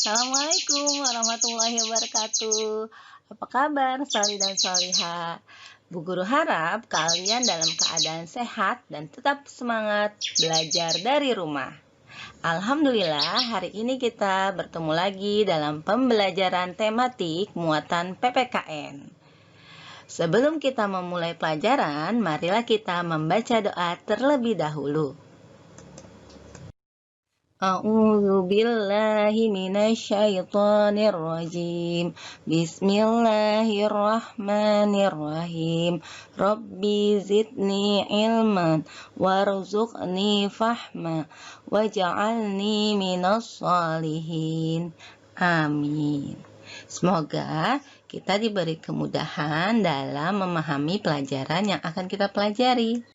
Assalamualaikum warahmatullahi wabarakatuh. Apa kabar, Soli dan Soliha? Bu Guru harap kalian dalam keadaan sehat dan tetap semangat belajar dari rumah. Alhamdulillah, hari ini kita bertemu lagi dalam pembelajaran tematik muatan PPKN. Sebelum kita memulai pelajaran, marilah kita membaca doa terlebih dahulu. A'udzu billahi minasyaitonir rajim. Bismillahirrahmanirrahim. Rabbi zidni ilman warzuqni fahma waj'alni minas shalihin. Amin. Semoga kita diberi kemudahan dalam memahami pelajaran yang akan kita pelajari.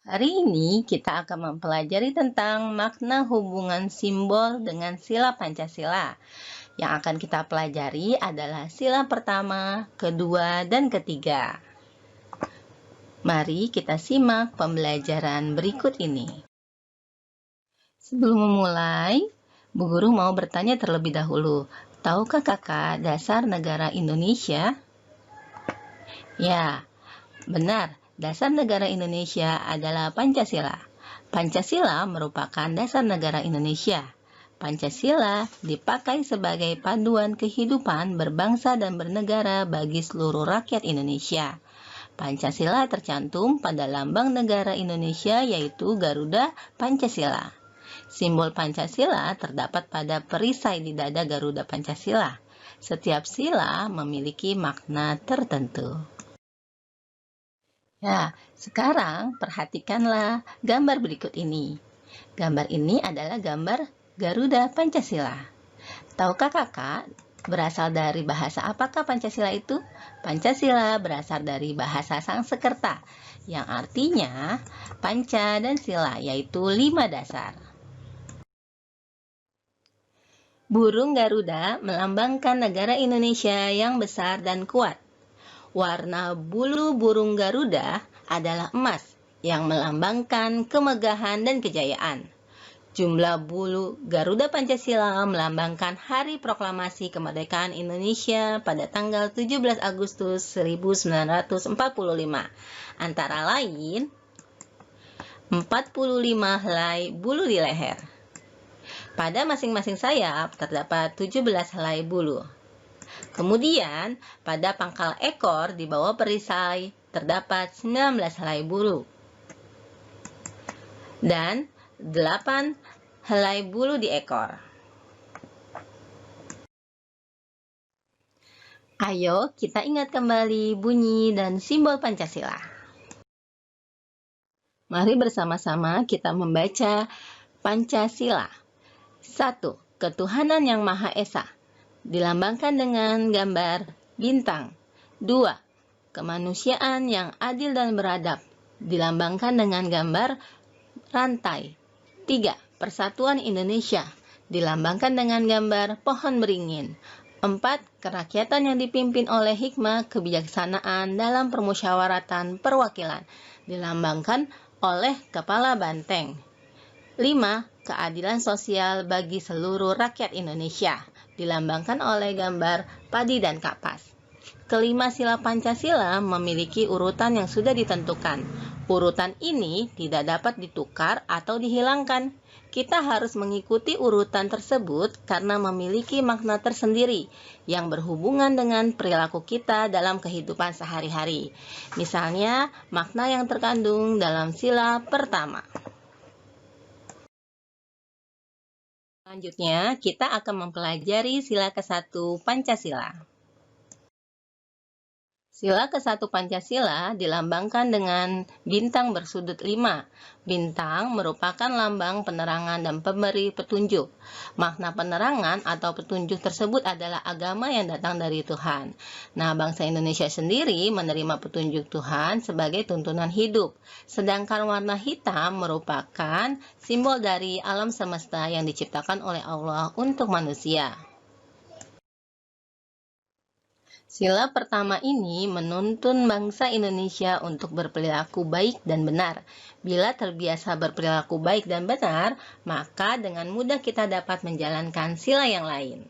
Hari ini kita akan mempelajari tentang makna hubungan simbol dengan sila Pancasila. Yang akan kita pelajari adalah sila pertama, kedua, dan ketiga. Mari kita simak pembelajaran berikut ini. Sebelum memulai, Bu Guru mau bertanya terlebih dahulu. Tahukah kakak dasar negara Indonesia? Ya, benar. Dasar negara Indonesia adalah Pancasila. Pancasila merupakan dasar negara Indonesia. Pancasila dipakai sebagai panduan kehidupan berbangsa dan bernegara bagi seluruh rakyat Indonesia. Pancasila tercantum pada lambang negara Indonesia yaitu Garuda Pancasila. Simbol Pancasila terdapat pada perisai di dada Garuda Pancasila. Setiap sila memiliki makna tertentu. Nah, sekarang perhatikanlah gambar berikut ini. Gambar ini adalah gambar Garuda Pancasila. Tahukah kakak berasal dari bahasa apakah Pancasila itu? Pancasila berasal dari bahasa Sanskerta yang artinya panca dan sila, yaitu 5 dasar. Burung Garuda melambangkan negara Indonesia yang besar dan kuat. Warna bulu burung Garuda adalah emas yang melambangkan kemegahan dan kejayaan. Jumlah bulu Garuda Pancasila melambangkan Hari Proklamasi Kemerdekaan Indonesia pada tanggal 17 Agustus 1945. Antara lain, 45 helai bulu di leher. Pada masing-masing sayap terdapat 17 helai bulu. Kemudian, pada pangkal ekor di bawah perisai terdapat 19 helai bulu dan 8 helai bulu di ekor. Ayo kita ingat kembali bunyi dan simbol Pancasila. Mari bersama-sama kita membaca Pancasila. 1. Ketuhanan yang Maha Esa. Dilambangkan dengan gambar bintang. 2. Kemanusiaan yang adil dan beradab. Dilambangkan dengan gambar rantai. 3. Persatuan Indonesia. Dilambangkan dengan gambar pohon beringin. 4. Kerakyatan yang dipimpin oleh hikmah kebijaksanaan dalam permusyawaratan perwakilan. Dilambangkan oleh kepala banteng. 5. Keadilan sosial bagi seluruh rakyat Indonesia. Dilambangkan oleh gambar padi dan kapas. Kelima sila Pancasila memiliki urutan yang sudah ditentukan. Urutan ini tidak dapat ditukar atau dihilangkan. Kita harus mengikuti urutan tersebut karena memiliki makna tersendiri yang berhubungan dengan perilaku kita dalam kehidupan sehari-hari. Misalnya, makna yang terkandung dalam sila pertama. Selanjutnya, kita akan mempelajari sila ke-1 Pancasila. Sila ke-1 Pancasila dilambangkan dengan bintang bersudut 5. Bintang merupakan lambang penerangan dan pemberi petunjuk. Makna penerangan atau petunjuk tersebut adalah agama yang datang dari Tuhan. Nah, bangsa Indonesia sendiri menerima petunjuk Tuhan sebagai tuntunan hidup. Sedangkan warna hitam merupakan simbol dari alam semesta yang diciptakan oleh Allah untuk manusia. Sila pertama ini menuntun bangsa Indonesia untuk berperilaku baik dan benar. Bila terbiasa berperilaku baik dan benar, maka dengan mudah kita dapat menjalankan sila yang lain.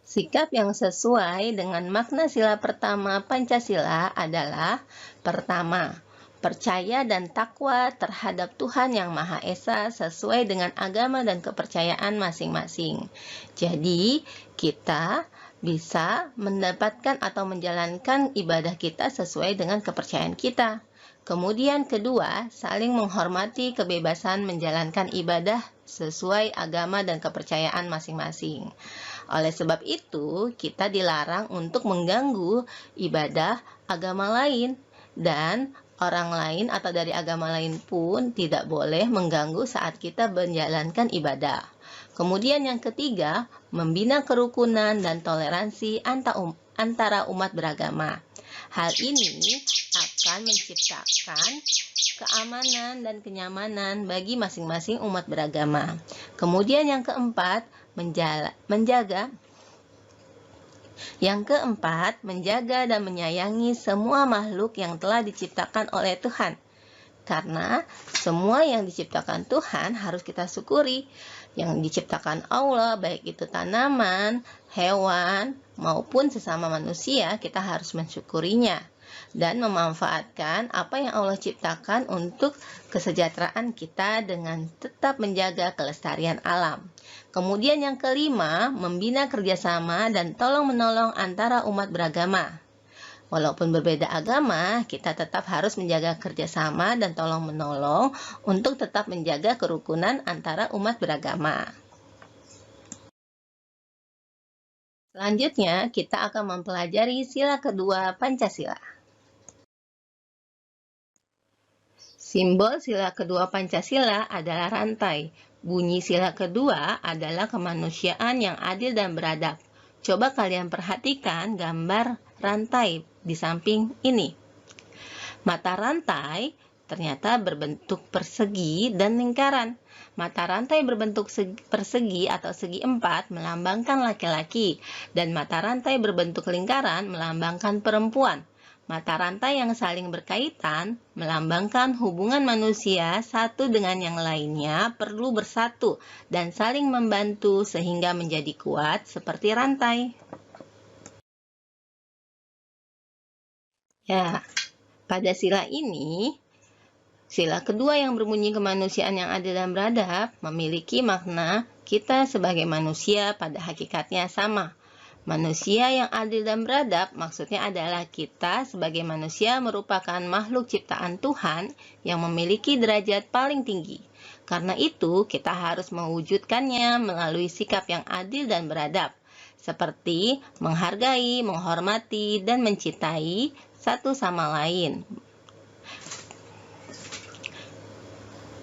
Sikap yang sesuai dengan makna sila pertama Pancasila adalah: pertama, percaya dan takwa terhadap Tuhan Yang Maha Esa sesuai dengan agama dan kepercayaan masing-masing. Jadi, kita bisa mendapatkan atau menjalankan ibadah kita sesuai dengan kepercayaan kita. Kemudian kedua, saling menghormati kebebasan menjalankan ibadah sesuai agama dan kepercayaan masing-masing. Oleh sebab itu, kita dilarang untuk mengganggu ibadah agama lain, dan orang lain atau dari agama lain pun tidak boleh mengganggu saat kita menjalankan ibadah. Kemudian yang ketiga, membina kerukunan dan toleransi antara umat beragama. Hal ini akan menciptakan keamanan dan kenyamanan bagi masing-masing umat beragama. Kemudian yang keempat, menjaga dan menyayangi semua makhluk yang telah diciptakan oleh Tuhan. Karena semua yang diciptakan Tuhan harus kita syukuri. Yang diciptakan Allah, baik itu tanaman, hewan, maupun sesama manusia, kita harus mensyukurinya dan memanfaatkan apa yang Allah ciptakan untuk kesejahteraan kita dengan tetap menjaga kelestarian alam. Kemudian yang kelima, membina kerjasama dan tolong-menolong antara umat beragama. Walaupun berbeda agama, kita tetap harus menjaga kerjasama dan tolong-menolong untuk tetap menjaga kerukunan antara umat beragama. Selanjutnya, kita akan mempelajari sila kedua Pancasila. Simbol sila kedua Pancasila adalah rantai. Bunyi sila kedua adalah kemanusiaan yang adil dan beradab. Coba kalian perhatikan gambar rantai di samping ini. Mata rantai ternyata berbentuk persegi dan lingkaran. Mata rantai berbentuk persegi atau segi empat melambangkan laki-laki, dan mata rantai berbentuk lingkaran melambangkan perempuan. Mata rantai yang saling berkaitan melambangkan hubungan manusia satu dengan yang lainnya perlu bersatu dan saling membantu sehingga menjadi kuat seperti rantai. Ya, pada sila ini, sila kedua yang berbunyi kemanusiaan yang adil dan beradab memiliki makna kita sebagai manusia pada hakikatnya sama. Manusia yang adil dan beradab maksudnya adalah kita sebagai manusia merupakan makhluk ciptaan Tuhan yang memiliki derajat paling tinggi. Karena itu, kita harus mewujudkannya melalui sikap yang adil dan beradab, seperti menghargai, menghormati, dan mencintai satu sama lain.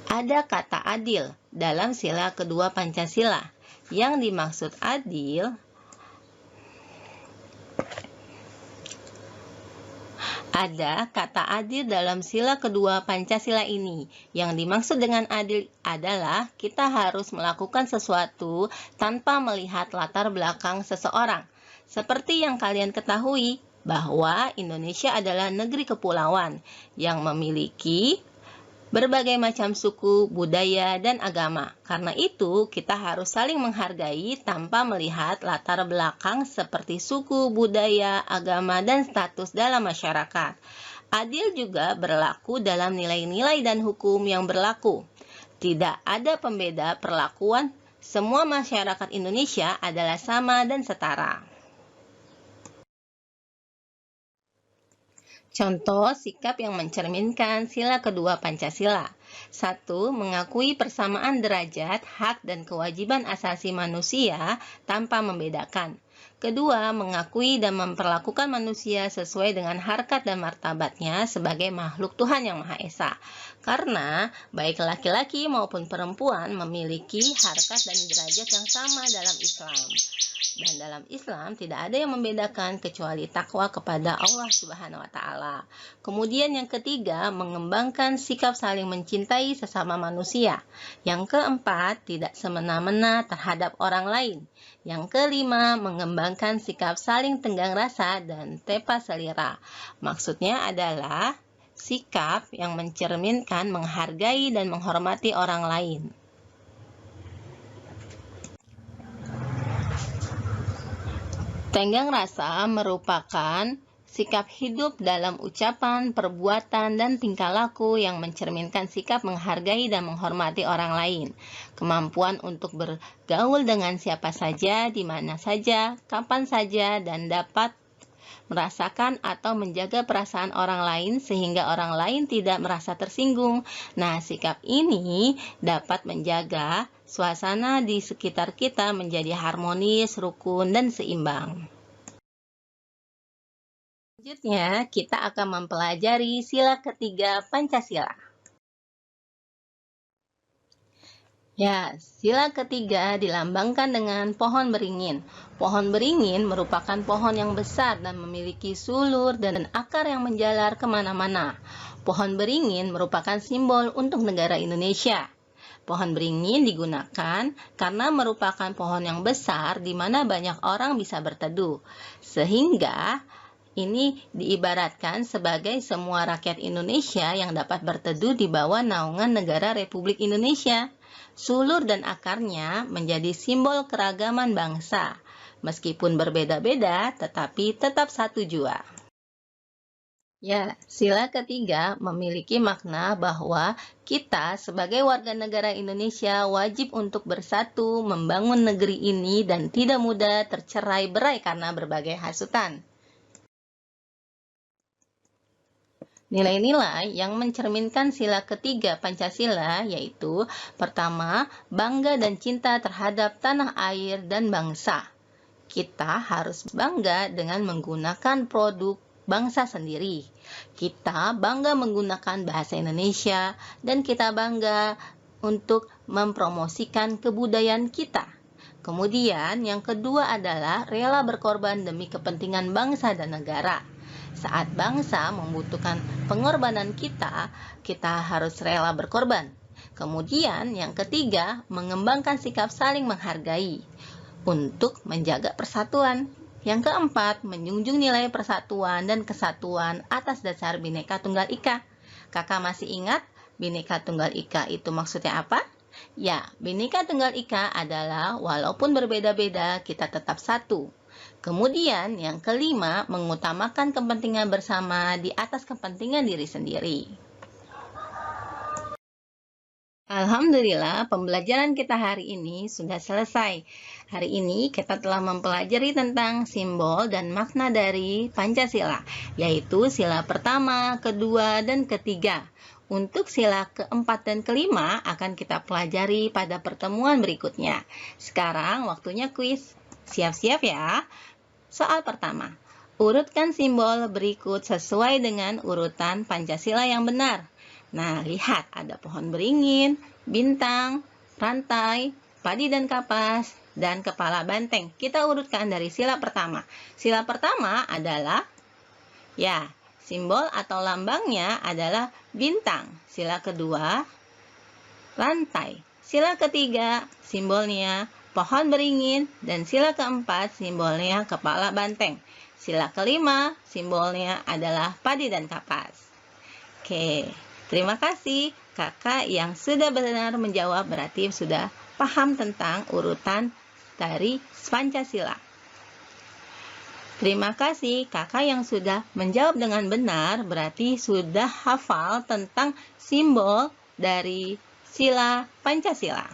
Ada kata adil dalam sila kedua Pancasila. Yang dimaksud adil Ada kata adil dalam sila kedua Pancasila ini. Yang dimaksud dengan adil adalah kita harus melakukan sesuatu tanpa melihat latar belakang seseorang. Seperti yang kalian ketahui, bahwa Indonesia adalah negeri kepulauan yang memiliki berbagai macam suku, budaya, dan agama. Karena itu, kita harus saling menghargai tanpa melihat latar belakang seperti suku, budaya, agama, dan status dalam masyarakat. Adil juga berlaku dalam nilai-nilai dan hukum yang berlaku. Tidak ada pembeda perlakuan, semua masyarakat Indonesia adalah sama dan setara. Contoh sikap yang mencerminkan sila kedua Pancasila. 1. Mengakui persamaan derajat, hak, dan kewajiban asasi manusia tanpa membedakan. Kedua, mengakui dan memperlakukan manusia sesuai dengan harkat dan martabatnya sebagai makhluk Tuhan Yang Maha Esa. Karena baik laki-laki maupun perempuan memiliki harkat dan derajat yang sama dalam Islam. Dan dalam Islam tidak ada yang membedakan kecuali takwa kepada Allah Subhanahu wa taala. Kemudian yang ketiga, mengembangkan sikap saling mencintai sesama manusia. Yang keempat, tidak semena-mena terhadap orang lain. Yang kelima, mengembangkan sikap saling tenggang rasa dan tepa selera. Maksudnya adalah sikap yang mencerminkan menghargai dan menghormati orang lain. Tenggang rasa merupakan sikap hidup dalam ucapan, perbuatan, dan tingkah laku yang mencerminkan sikap menghargai dan menghormati orang lain. Kemampuan untuk bergaul dengan siapa saja, di mana saja, kapan saja, dan dapat merasakan atau menjaga perasaan orang lain sehingga orang lain tidak merasa tersinggung. Nah, sikap ini dapat menjaga suasana di sekitar kita menjadi harmonis, rukun, dan seimbang. Selanjutnya, kita akan mempelajari sila ketiga Pancasila. Ya, sila ketiga dilambangkan dengan pohon beringin. Pohon beringin merupakan pohon yang besar dan memiliki sulur dan akar yang menjalar kemana-mana. Pohon beringin merupakan simbol untuk negara Indonesia. Pohon beringin digunakan karena merupakan pohon yang besar di mana banyak orang bisa berteduh. Sehingga ini diibaratkan sebagai semua rakyat Indonesia yang dapat berteduh di bawah naungan negara Republik Indonesia. Sulur dan akarnya menjadi simbol keragaman bangsa. Meskipun berbeda-beda, tetapi tetap satu jua. Ya, sila ketiga memiliki makna bahwa kita sebagai warga negara Indonesia wajib untuk bersatu membangun negeri ini dan tidak mudah tercerai-berai karena berbagai hasutan. Nilai-nilai yang mencerminkan sila ketiga Pancasila yaitu pertama, bangga dan cinta terhadap tanah air dan bangsa. Kita harus bangga dengan menggunakan produk bangsa sendiri. Kita bangga menggunakan bahasa Indonesia dan kita bangga untuk mempromosikan kebudayaan kita. Kemudian yang kedua adalah rela berkorban demi kepentingan bangsa dan negara. Saat bangsa membutuhkan pengorbanan kita, kita harus rela berkorban. Kemudian yang ketiga, mengembangkan sikap saling menghargai untuk menjaga persatuan. Yang keempat, menjunjung nilai persatuan dan kesatuan atas dasar Bhinneka Tunggal Ika. Kakak masih ingat Bhinneka Tunggal Ika itu maksudnya apa? Ya, Bhinneka Tunggal Ika adalah walaupun berbeda-beda, kita tetap satu. Kemudian yang kelima, mengutamakan kepentingan bersama di atas kepentingan diri sendiri. Alhamdulillah, pembelajaran kita hari ini sudah selesai. Hari ini kita telah mempelajari tentang simbol dan makna dari Pancasila, yaitu sila pertama, kedua, dan ketiga. Untuk sila keempat dan kelima akan kita pelajari pada pertemuan berikutnya. Sekarang waktunya kuis. Siap-siap ya. Soal pertama, urutkan simbol berikut sesuai dengan urutan Pancasila yang benar. Nah, lihat ada pohon beringin, bintang, rantai, padi dan kapas, dan kepala banteng. Kita urutkan dari sila pertama. Sila pertama adalah, ya, simbol atau lambangnya adalah bintang. Sila kedua, rantai. Sila ketiga, simbolnya pohon beringin. Dan sila keempat, simbolnya kepala banteng. Sila kelima, simbolnya adalah padi dan kapas. Oke. Terima kasih kakak yang sudah benar menjawab, berarti sudah paham tentang urutan dari Pancasila. Terima kasih kakak yang sudah menjawab dengan benar, berarti sudah hafal tentang simbol dari sila Pancasila.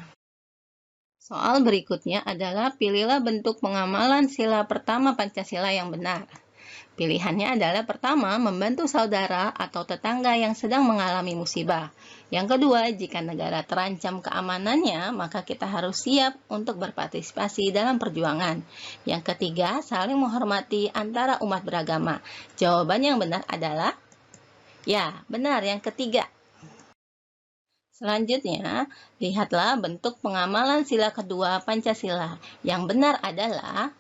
Soal berikutnya adalah pilihlah bentuk pengamalan sila pertama Pancasila yang benar. Pilihannya adalah pertama, membantu saudara atau tetangga yang sedang mengalami musibah. Yang kedua, jika negara terancam keamanannya, maka kita harus siap untuk berpartisipasi dalam perjuangan. Yang ketiga, saling menghormati antara umat beragama. Jawaban yang benar adalah, ya, benar yang ketiga. Selanjutnya, lihatlah bentuk pengamalan sila kedua Pancasila. Yang benar adalah,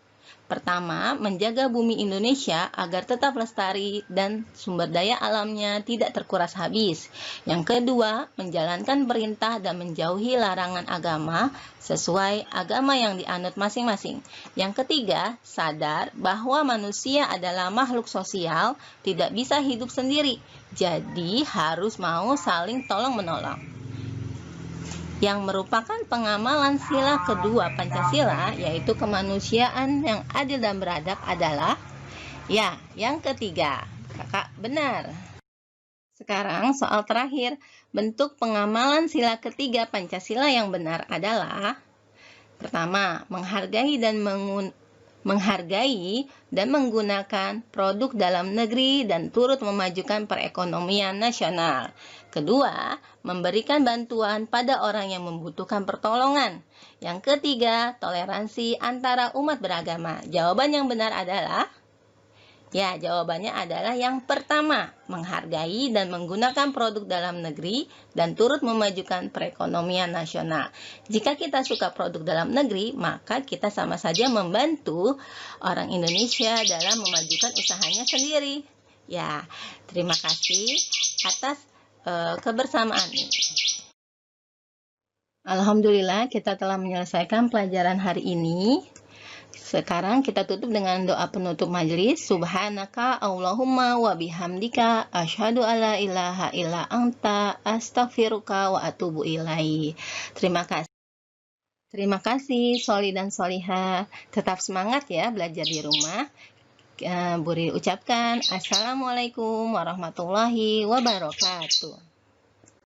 Pertama, menjaga bumi Indonesia agar tetap lestari dan sumber daya alamnya tidak terkuras habis. Yang kedua, menjalankan perintah dan menjauhi larangan agama sesuai agama yang dianut masing-masing. Yang ketiga, sadar bahwa manusia adalah makhluk sosial, tidak bisa hidup sendiri. Jadi, harus mau saling tolong-menolong. Yang merupakan pengamalan sila kedua Pancasila, yaitu kemanusiaan yang adil dan beradab adalah, ya, yang ketiga. Kakak benar. Sekarang soal terakhir, bentuk pengamalan sila ketiga Pancasila yang benar adalah, pertama, menghargai dan menggunakan produk dalam negeri dan turut memajukan perekonomian nasional. Kedua, memberikan bantuan pada orang yang membutuhkan pertolongan. Yang ketiga, toleransi antara umat beragama. Jawaban yang benar adalah, ya, jawabannya adalah yang pertama, menghargai dan menggunakan produk dalam negeri dan turut memajukan perekonomian nasional. Jika kita suka produk dalam negeri, maka kita sama saja membantu orang Indonesia dalam memajukan usahanya sendiri. Ya, terima kasih atas kebersamaan ini. Alhamdulillah, kita telah menyelesaikan pelajaran hari ini. Sekarang kita tutup dengan doa penutup majelis. Subhanaka Allahumma wa bihamdika asyhadu alla ilaha illa anta astaghfiruka wa atubu ilaihi. Terima kasih. Terima kasih Soli dan Soliha. Tetap semangat ya belajar di rumah. Buri ucapkan Assalamualaikum warahmatullahi wabarakatuh.